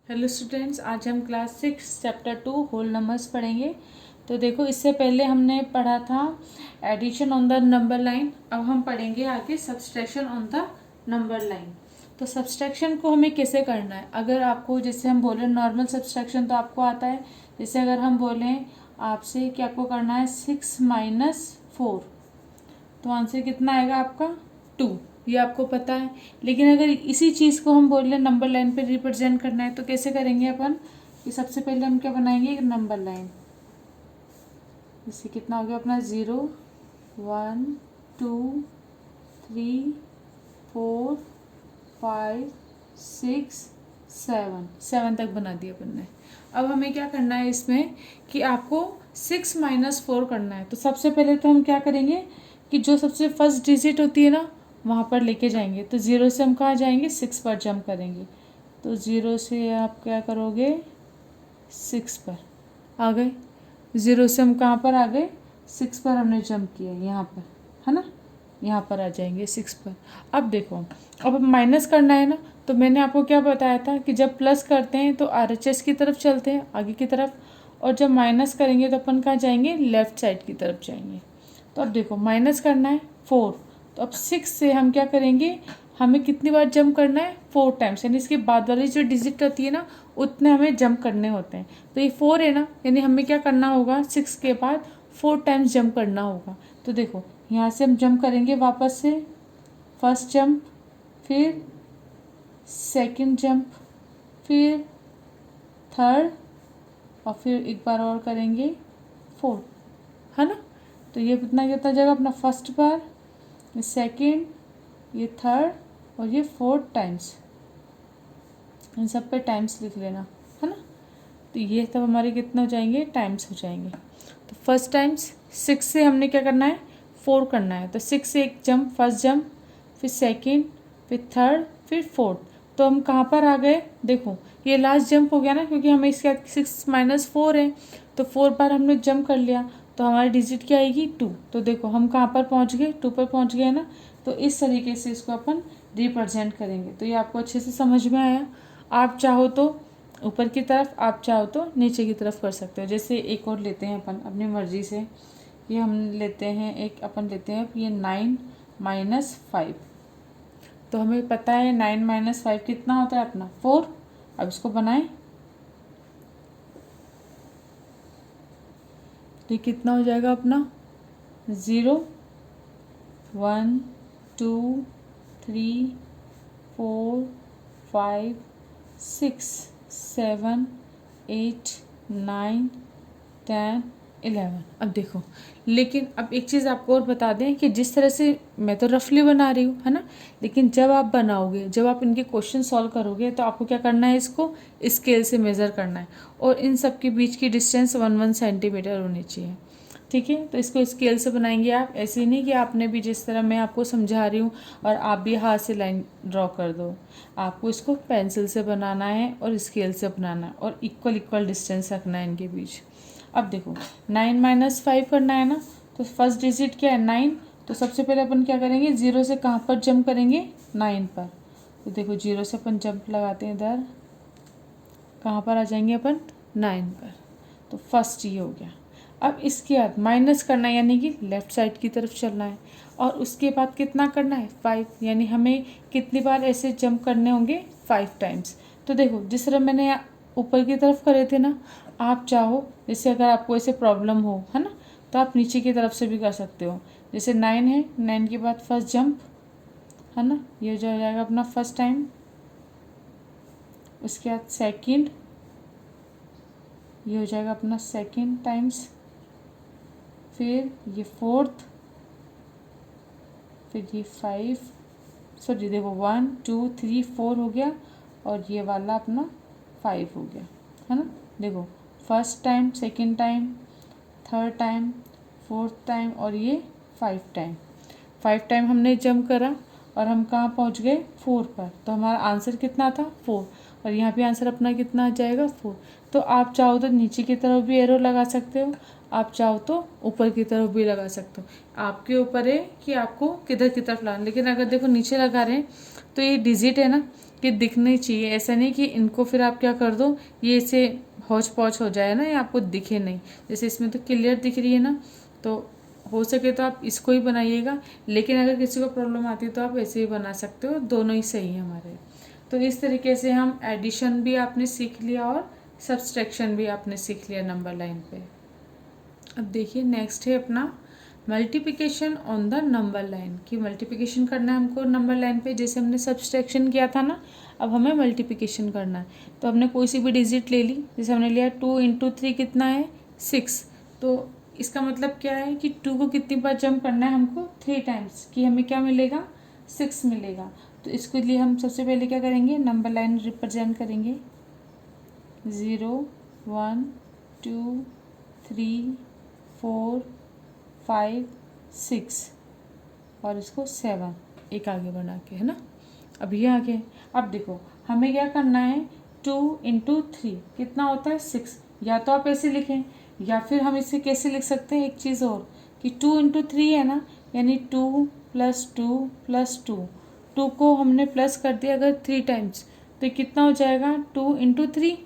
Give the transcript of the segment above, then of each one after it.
Hello students, आज हम class 6 chapter 2 whole numbers पढ़ेंगे। तो देखो, इससे पहले हमने पढ़ा था addition on the number line. अब हम पढ़ेंगे आगे subtraction on the number line. तो सब्सट्रैक्शन को हमें कैसे करना है, अगर आपको जैसे हम बोले नॉर्मल सब्सट्रैक्शन तो आपको आता है। जैसे अगर हम बोलें आपसे कि आपको करना है 6 - 4, तो आंसर कितना आएगा आपका 2। ये आपको पता है। लेकिन अगर इसी चीज़ को हम बोल रहे नंबर लाइन पे रिप्रेजेंट करना है तो कैसे करेंगे अपन कि सबसे पहले हम क्या बनाएंगे, एक नंबर लाइन। जैसे कितना हो गया अपना 0 1 2 3 4 5 6 7 तक बना दिया अपन ने। अब हमें क्या करना है इसमें कि आपको 6 - 4 करना है। तो सबसे पहले तो हम क्या करेंगे कि जो सबसे फर्स्ट डिजिट होती है ना वहाँ पर लेके जाएंगे। तो 0 से हम कहाँ जाएंगे, 6 पर जंप करेंगे। तो 0 से आप क्या करोगे, 6 पर आ गए। 0 से हम कहाँ पर आ गए, 6 पर हमने जंप किया, यहाँ पर है ना, यहाँ पर आ जाएंगे 6 पर। अब देखो, अब माइनस करना है ना, तो मैंने आपको क्या बताया था कि जब प्लस करते हैं तो RHS की तरफ चलते हैं, आगे की तरफ, और जब माइनस करेंगे तो अपन कहाँ जाएंगे, लेफ्ट साइड की तरफ जाएंगे। तो अब देखो, माइनस करना है 4, तो अब 6 से हम क्या करेंगे, हमें कितनी बार जंप करना है, 4 टाइम्स, यानी इसके बाद वाली जो डिजिट होती है ना उतने हमें जंप करने होते हैं। तो ये 4 है ना, यानी हमें क्या करना होगा, 6 के बाद 4 टाइम्स जंप करना होगा। तो देखो, यहाँ से हम जंप करेंगे वापस से, फर्स्ट जंप, फिर सेकंड जंप, फिर थर्ड, और फिर एक बार और करेंगे 4, है ना। तो ये कितना कितना जाएगा अपना, फर्स्ट बार, ये सेकेंड, ये थर्ड, और ये 4 टाइम्स। इन सब पे टाइम्स लिख लेना, है ना। तो ये तब हमारे कितने हो जाएंगे, टाइम्स हो जाएंगे। तो फर्स्ट टाइम्स 6 से हमने क्या करना है, 4 करना है। तो 6 से एक जंप, फर्स्ट जंप, फिर सेकेंड, फिर थर्ड, फिर फोर्थ। तो हम कहाँ पर आ गए, देखो ये लास्ट जंप हो गया ना, क्योंकि हमें इसका 6 - 4 है, तो 4 बार हमने जंप कर लिया, तो हमारी डिजिट क्या आएगी, 2। तो देखो हम कहाँ पर पहुँच गए, 2 पर पहुँच गए ना। तो इस तरीके से इसको अपन रिप्रेजेंट करेंगे। तो ये आपको अच्छे से समझ में आया। आप चाहो तो ऊपर की तरफ, आप चाहो तो नीचे की तरफ कर सकते हो। जैसे एक और लेते हैं अपन अपनी मर्जी से, ये हम लेते हैं एक, अपन लेते हैं ये 9 - 5। तो हमें पता है 9 - 5 कितना होता है अपना 4। अब इसको बनाएं, तो ये कितना हो जाएगा अपना 0 1 2 3 4 5 6 7 8 9 10 11। अब देखो, लेकिन अब एक चीज़ आपको और बता दें कि जिस तरह से मैं तो रफली बना रही हूँ, है ना, लेकिन जब आप बनाओगे, जब आप इनके क्वेश्चन सॉल्व करोगे, तो आपको क्या करना है, इसको स्केल से मेज़र करना है, और इन सब के बीच की डिस्टेंस 1 सेंटीमीटर होनी चाहिए। ठीक है, तो इसको स्केल से बनाएंगे आप। ऐसे ही नहीं कि आपने भी जिस तरह मैं आपको समझा रही हूँ और आप भी हाथ से लाइन ड्रॉ कर दो। आपको इसको पेंसिल से बनाना है और स्केल से बनाना है, और इक्वल इक्वल डिस्टेंस रखना है इनके बीच। अब देखो 9 - 5 करना है ना, तो फर्स्ट डिजिट क्या है, 9। तो सबसे पहले अपन क्या करेंगे, 0 से कहाँ पर जंप करेंगे, 9 पर। तो देखो 0 से अपन जंप लगाते हैं इधर, कहाँ पर आ जाएंगे अपन, 9 पर। तो फर्स्ट ये हो गया। अब इसके बाद माइनस करना है, यानी कि लेफ्ट साइड की तरफ चलना है, और उसके बाद कितना करना है, 5, यानी हमें कितनी बार ऐसे जंप करने होंगे, 5 टाइम्स। तो देखो जिस तरह मैंने ऊपर की तरफ करे थे ना, आप चाहो जैसे अगर आपको ऐसे प्रॉब्लम हो, है ना, तो आप नीचे की तरफ से भी कर सकते हो। जैसे 9 है, 9 के बाद फर्स्ट जंप, है ना, ये हो जाएगा अपना फर्स्ट टाइम। उसके बाद सेकंड, ये हो जाएगा अपना सेकंड टाइम्स। फिर ये फोर्थ, फिर ये 5, सॉरी देखो 1 2 3 4 हो गया, और ये वाला अपना 5 हो गया, है ना। देखो first time, second time, third time, fourth time, और ये 5 टाइम। 5 टाइम हमने जंप करा, और हम कहाँ पहुँच गए, 4 पर। तो हमारा आंसर कितना था, 4। और यहाँ पे आंसर अपना कितना आ जाएगा 4। तो आप चाहो तो नीचे की तरफ भी एरो लगा सकते हो, आप चाहो तो ऊपर की तरफ भी लगा सकते हो, आपके ऊपर है कि आपको किधर की तरफ लाना। लेकिन अगर देखो नीचे लगा रहे हैं तो ये डिजिट है ना कि दिखने चाहिए, ऐसा नहीं कि इनको फिर आप क्या कर दो ये इसे हौच पौच हो जाए ना, ये आपको दिखे नहीं। जैसे इसमें तो क्लियर दिख रही है ना, तो हो सके तो आप इसको ही बनाइएगा। लेकिन अगर किसी को प्रॉब्लम आती है तो आप ऐसे ही बना सकते हो, दोनों ही सही है हमारे। तो इस तरीके से हम एडिशन भी आपने सीख लिया और सब्सट्रैक्शन भी आपने सीख लिया नंबर लाइन पे। अब देखिए नेक्स्ट है अपना multiplication on the number line, कि मल्टीप्लिकेशन करना है हमको नंबर लाइन पे, जैसे हमने सब्सट्रैक्शन किया था ना, अब हमें मल्टीप्लिकेशन करना है। तो हमने कोई सी भी डिजिट ले ली, जैसे हमने लिया 2 × 3 कितना है 6। तो इसका मतलब क्या है कि 2 को कितनी बार जंप करना है हमको 3 टाइम्स, कि हमें क्या मिलेगा 6 मिलेगा। तो इसके लिए हम सबसे पहले क्या करेंगे, नंबर लाइन रिप्रेजेंट करेंगे 0 1 2 3 4 5 6 और इसको 7 एक आगे बढ़ा के, है ना। अब ये आगे, अब देखो हमें क्या करना है 2 × 3 कितना होता है 6। या तो आप ऐसे लिखें या फिर हम इसे कैसे लिख सकते हैं, एक चीज़ और कि 2 × 3 है ना, यानी 2 + 2 + 2, 2 को हमने प्लस कर दिया अगर 3 टाइम्स, तो कितना हो जाएगा 2 × 3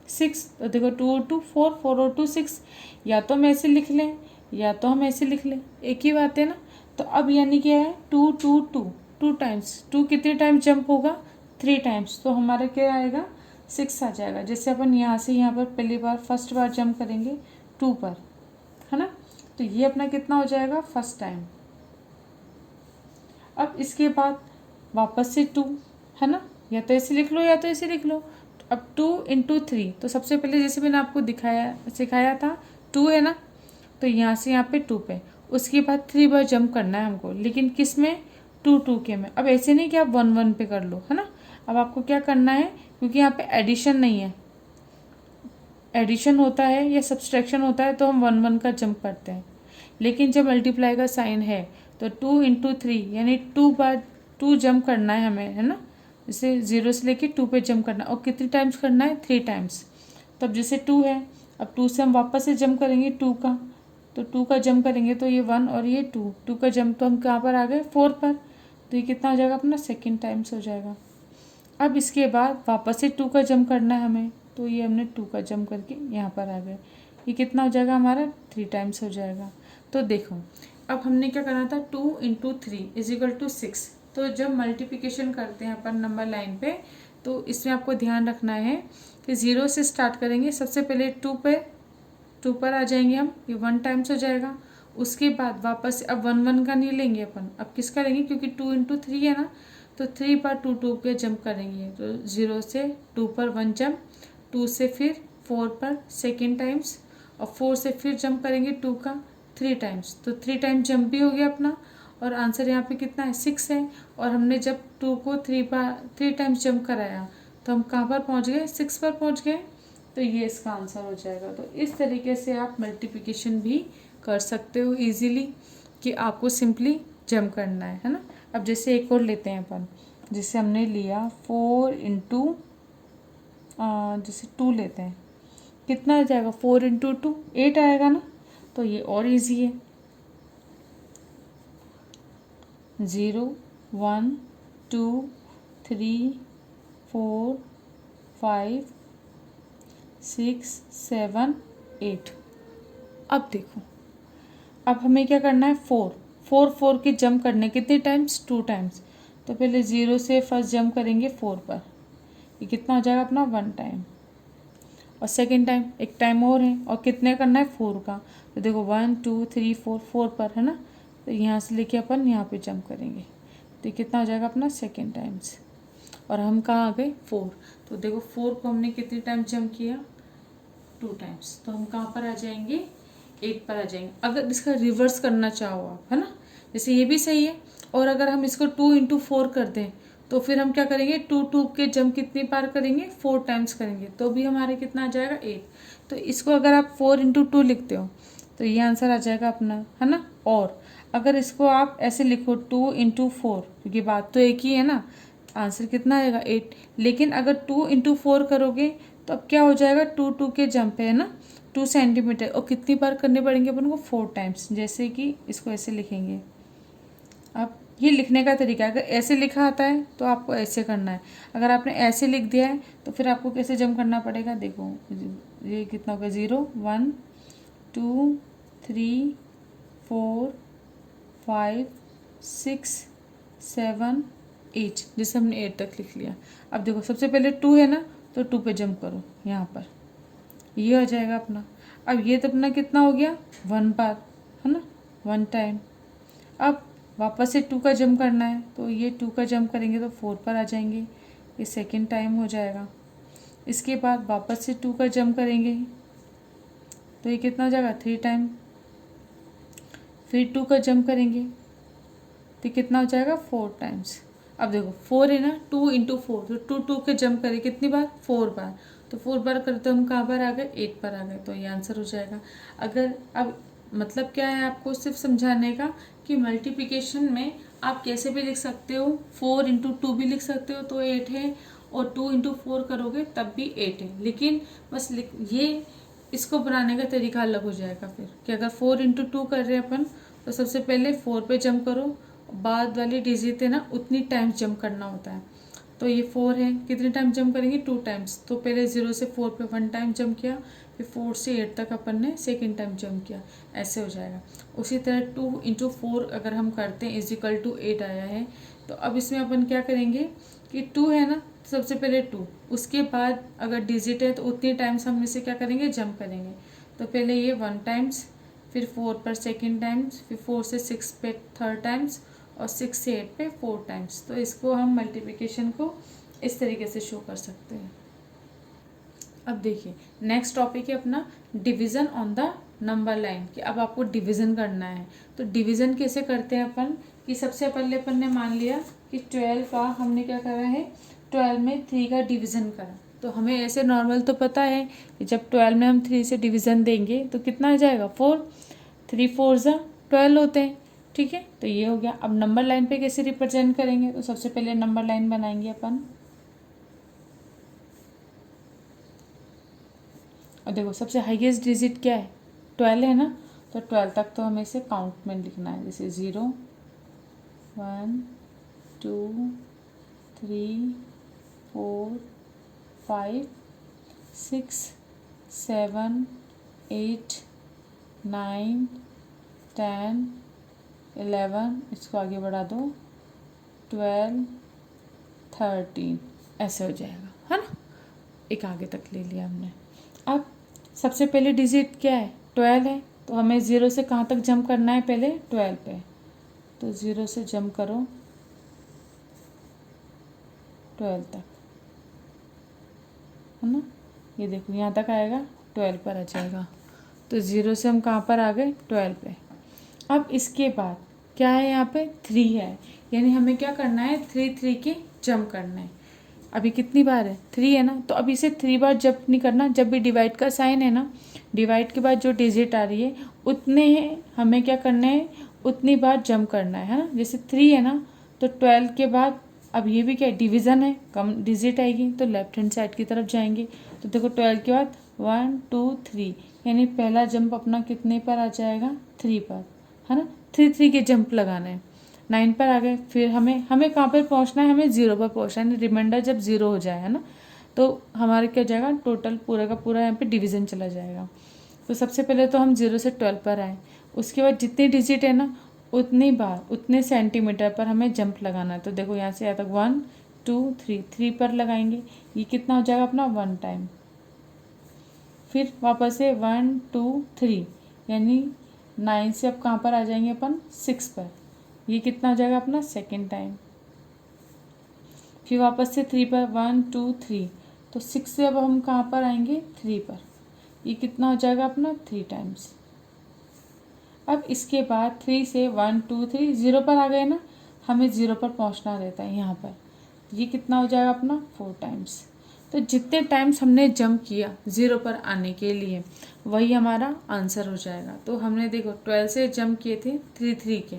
6। तो देखो 2 × 4 4 × 2 6, या तो हम ऐसे लिख लें या तो हम ऐसे लिख लें, एक ही बात है ना। तो अब यानी क्या है 2 2 2 2 टाइम्स, 2 कितने टाइम्स जंप होगा 3 टाइम्स, तो हमारा क्या आएगा 6 आ जाएगा। जैसे अपन यहाँ से यहाँ पर पहली बार फर्स्ट बार जंप करेंगे 2 पर, है ना, तो ये अपना कितना हो जाएगा फर्स्ट टाइम। अब इसके बाद वापस से 2, है ना, या तो ऐसे लिख लो या तो ऐसे लिख लो। अब 2 × 3, तो सबसे पहले जैसे मैंने आपको सिखाया था 2 है ना, तो यहाँ से यहाँ पे 2 पे, उसके बाद 3 बार जंप करना है हमको, लेकिन किस में 2 2 के में। अब ऐसे नहीं कि आप 1 1 पे कर लो, है ना। अब आपको क्या करना है, क्योंकि यहाँ पे एडिशन नहीं है, एडिशन होता है या सब्सट्रैक्शन होता है तो हम 1 1 का जंप करते हैं। लेकिन जब मल्टीप्लाई का साइन है तो 2 × 3 यानी 2 बार 2 जंप करना है हमें, है ना। जैसे 0 से लेके 2 पे जंप करना है, और कितनी टाइम्स करना है 3 टाइम्स। तब जैसे 2 है, अब 2 से हम वापस से जंप करेंगे 2 का, तो 2 का जंप करेंगे तो ये 1 और ये 2, 2 का जंप तो हम कहाँ पर आ गए 4 पर, तो ये कितना हो जाएगा अपना सेकेंड टाइम्स हो जाएगा। अब इसके बाद वापस से 2 का जंप करना है हमें, तो ये हमने 2 का जंप करके यहाँ पर आ गए, ये कितना हो जाएगा हमारा 3 टाइम्स हो जाएगा। तो देखो अब हमने क्या करना था 2 × 3 = 6। तो जब मल्टीप्लिकेशन करते हैं अपन नंबर लाइन पे, तो इसमें आपको ध्यान रखना है कि 0 से स्टार्ट करेंगे, सबसे पहले 2 पर आ जाएंगे हम, ये 1 टाइम्स हो जाएगा। उसके बाद वापस अब 1 1 का नहीं लेंगे अपन, अब किसका लेंगे, क्योंकि 2 × 3 है ना, तो 3 पर 2 2 पे जंप करेंगे। तो 0 से 2 पर 1 जंप, 2 से फिर 4 पर सेकेंड टाइम्स, और 4 से फिर जंप करेंगे 2 का 3 टाइम्स, तो 3 टाइम्स जंप भी हो गया अपना, और आंसर यहाँ पे कितना है 6 है। और हमने जब 2 को 3 टाइम्स जंप कराया तो हम कहाँ पर पहुँच गए 6 पर पहुँच गए, तो ये इसका आंसर हो जाएगा। तो इस तरीके से आप मल्टीप्लिकेशन भी कर सकते हो इजीली, कि आपको सिंपली जंप करना है ना। अब जैसे एक और लेते हैं अपन, जैसे हमने लिया 4 × जैसे 2 लेते हैं, कितना आ जाएगा 4 × 2 8 आएगा ना, तो ये और इजी है 0 1 2 3 4 5 6 7 8। अब देखो अब हमें क्या करना है 4 के जंप करने कितने टाइम्स 2 टाइम्स। तो पहले 0 से फर्स्ट जंप करेंगे 4 पर, ये कितना हो जाएगा अपना 1 टाइम, और सेकेंड टाइम एक टाइम और है, और कितने करना है 4 का। तो देखो 1 2 3 4 पर, है ना, तो यहाँ से लेके अपन यहाँ पे जंप करेंगे, तो ये कितना हो जाएगा अपना सेकेंड टाइम्स, और हम कहाँ आ गए 4। तो देखो 4 को हमने कितने टाइम जंप किया 2 टाइम्स, तो हम कहाँ पर आ जाएंगे 8 पर आ जाएंगे। अगर इसका रिवर्स करना चाहो आप, है ना, जैसे ये भी सही है, और अगर हम इसको 2 × 4 कर दें तो फिर हम क्या करेंगे 2 2 के जंप कितनी बार करेंगे 4 टाइम्स करेंगे, तो भी हमारे कितना आ जाएगा 8। तो इसको अगर आप 4 × 2 लिखते हो तो ये आंसर आ जाएगा अपना, है ना। और अगर इसको आप ऐसे लिखो 2 × 4, क्योंकि बात तो एक ही है ना, आंसर कितना आएगा 8। लेकिन अगर 2 इंटू 4 करोगे तो अब क्या हो जाएगा, 2 के जंप है ना 2 सेंटीमीटर, और कितनी बार करने पड़ेंगे अपन को 4 टाइम्स। जैसे कि इसको ऐसे लिखेंगे। अब ये लिखने का तरीका है, अगर ऐसे लिखा आता है तो आपको ऐसे करना है, अगर आपने ऐसे लिख दिया है तो फिर आपको कैसे जंप करना पड़ेगा। देखो ये कितना होगा 0 1 2 3 4 5 6 7 8, जिसे हमने 8 तक लिख लिया। अब देखो सबसे पहले 2 है ना, तो 2 पे जंप करो यहाँ पर, ये हो जाएगा अपना। अब ये तो अपना कितना हो गया 1 बार, है ना 1 टाइम। अब वापस से 2 का जंप करना है, तो ये 2 का जंप करेंगे तो 4 पर आ जाएंगे, ये सेकंड टाइम हो जाएगा। इसके बाद वापस से 2 का जंप करेंगे तो ये कितना हो जाएगा 3 टाइम। फिर 2 का जंप करेंगे तो कितना हो जाएगा 4 टाइम्स। अब देखो 4 है ना, 2 इंटू 4, तो 2 के जंप करें कितनी बार 4 बार, तो 4 बार करते तो हम कहाँ पर आ गए 8 पर आ गए, तो ये आंसर हो जाएगा। अगर अब मतलब क्या है आपको सिर्फ समझाने का कि मल्टीप्लिकेशन में आप कैसे भी लिख सकते हो, 4 इंटू 2 भी लिख सकते हो तो 8 है, और 2 इंटू 4 करोगे तब भी 8 है। लेकिन बस ये इसको बनाने का तरीका अलग हो जाएगा फिर कि अगर 4 इंटू 2 कर रहे हैं अपन, तो सबसे पहले 4 पे जंप करो, बाद वाली डिजिट है ना उतनी टाइम्स जंप करना होता है। तो ये 4 है, कितने टाइम जंप करेंगे 2 टाइम्स, तो पहले 0 से 4 पे 1 टाइम जंप किया, फिर 4 से 8 तक अपन ने सेकेंड टाइम जंप किया, ऐसे हो जाएगा। उसी तरह 2 इंटू 4 अगर हम करते हैं इजिकल टू 8 आया है, तो अब इसमें अपन क्या करेंगे कि 2 है ना, सबसे पहले 2, उसके बाद अगर डिजिट है तो उतनी टाइम्स हम इसे क्या करेंगे जंप करेंगे। तो पहले ये 1 टाइम्स, फिर 4 पर सेकेंड टाइम्स, फिर 4 से 6 पे थर्ड टाइम्स, और 6 से 8 पे 4 टाइम्स। तो इसको हम मल्टीप्लिकेशन को इस तरीके से शो कर सकते हैं। अब देखिए नेक्स्ट टॉपिक है अपना division on the number line, कि अब आपको डिवीज़न करना है। तो डिवीज़न कैसे करते हैं अपन, कि सबसे पहले अपन ने मान लिया कि 12 का हमने क्या करा है, 12 में 3 का डिवीज़न करा। तो हमें ऐसे नॉर्मल तो पता है कि जब 12 में हम 3 से डिवीज़न देंगे तो कितना आ जाएगा 4, 3 4 12 होते हैं, ठीक है। तो ये हो गया। अब नंबर लाइन पे कैसे रिप्रेजेंट करेंगे, तो सबसे पहले नंबर लाइन बनाएंगे अपन। और देखो सबसे हाईएस्ट डिजिट क्या है 12 है ना, तो 12 तक तो हमें इसे काउंट में लिखना है, जैसे 0 1 2 3 4 5 6 7 8 9 10 11, इसको आगे बढ़ा दो 12 13, ऐसे हो जाएगा, है ना। एक आगे तक ले लिया हमने। अब सबसे पहले डिजिट क्या है 12 है, तो हमें 0 से कहाँ तक जंप करना है, पहले 12 पे, तो 0 से जंप करो 12 तक, है ना। ये देखो यहाँ तक आएगा 12 पर आ जाएगा, तो 0 से हम कहाँ पर आ गए 12 पे। अब इसके बाद क्या है यहाँ पे 3 है, यानी हमें क्या करना है 3 के जंप करना है। अभी कितनी बार है 3 है ना, तो अब इसे 3 बार जंप नहीं करना, जब भी डिवाइड का साइन है ना, डिवाइड के बाद जो डिजिट आ रही है उतने हमें क्या करना है उतनी बार जंप करना है ना। जैसे 3 है ना, तो 12 के बाद अब ये भी क्या है डिवीज़न है, कम डिजिट आएगी तो लेफ्ट हैंड साइड की तरफ जाएंगे। तो देखो 12 के बाद 1 2 3, यानी पहला जंप अपना कितने पर आ जाएगा 3 पर, है ना। 3 के जंप लगाना है, 9 पर आ गए। फिर हमें कहाँ पर पहुँचना है, हमें 0 पर पहुँचना है। रिमाइंडर जब 0 हो जाए, है ना, तो हमारे क्या जाएगा टोटल पूरा का पूरा यहाँ पे डिवीज़न चला जाएगा। तो सबसे पहले तो हम 0 से 12 पर आए, उसके बाद जितनी डिजिट है ना उतनी बार उतने सेंटीमीटर पर हमें जंप लगाना है। तो देखो यहाँ से यहाँ तक 1 2 3 पर लगाएंगे, ये कितना हो जाएगा अपना 1 टाइम। फिर वापस से 1 2 3, यानी 9 से अब कहाँ पर आ जाएंगे अपन 6 पर, ये कितना हो जाएगा अपना सेकेंड टाइम। फिर वापस से 3 पर 1 2 3, तो 6 से अब हम कहाँ पर आएंगे 3 पर, ये कितना हो जाएगा अपना 3 टाइम्स। अब इसके बाद 3 से 1 2 3 0 पर आ गए ना, हमें 0 पर पहुँचना रहता है यहाँ पर, ये कितना हो जाएगा अपना 4 टाइम्स। तो जितने टाइम्स हमने जंप किया 0 पर आने के लिए वही हमारा आंसर हो जाएगा। तो हमने देखो 12 से जंप किए थे 3 के,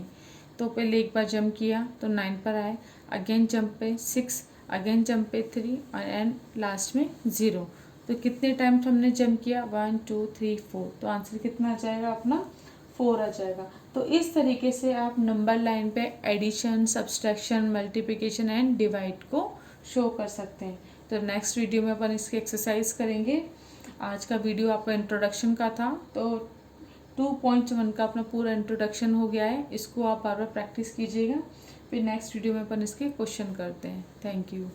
तो पहले एक बार जंप किया तो 9 पर आए। अगेन जंप पे 6, अगेन जंप पे 3 और एंड लास्ट में 0। तो कितने टाइम्स हमने जंप किया 1 2 3 4, तो आंसर कितना आ जाएगा अपना 4 आ जाएगा। तो इस तरीके से आप नंबर लाइन पे addition, subtraction, multiplication and divide को शो कर सकते हैं। तो नेक्स्ट वीडियो में अपन इसकी एक्सरसाइज करेंगे। आज का वीडियो आपका इंट्रोडक्शन का था, तो 2.1 का अपना पूरा इंट्रोडक्शन हो गया है। इसको आप बार बार प्रैक्टिस कीजिएगा। फिर नेक्स्ट वीडियो में अपन इसके क्वेश्चन करते हैं। Thank you.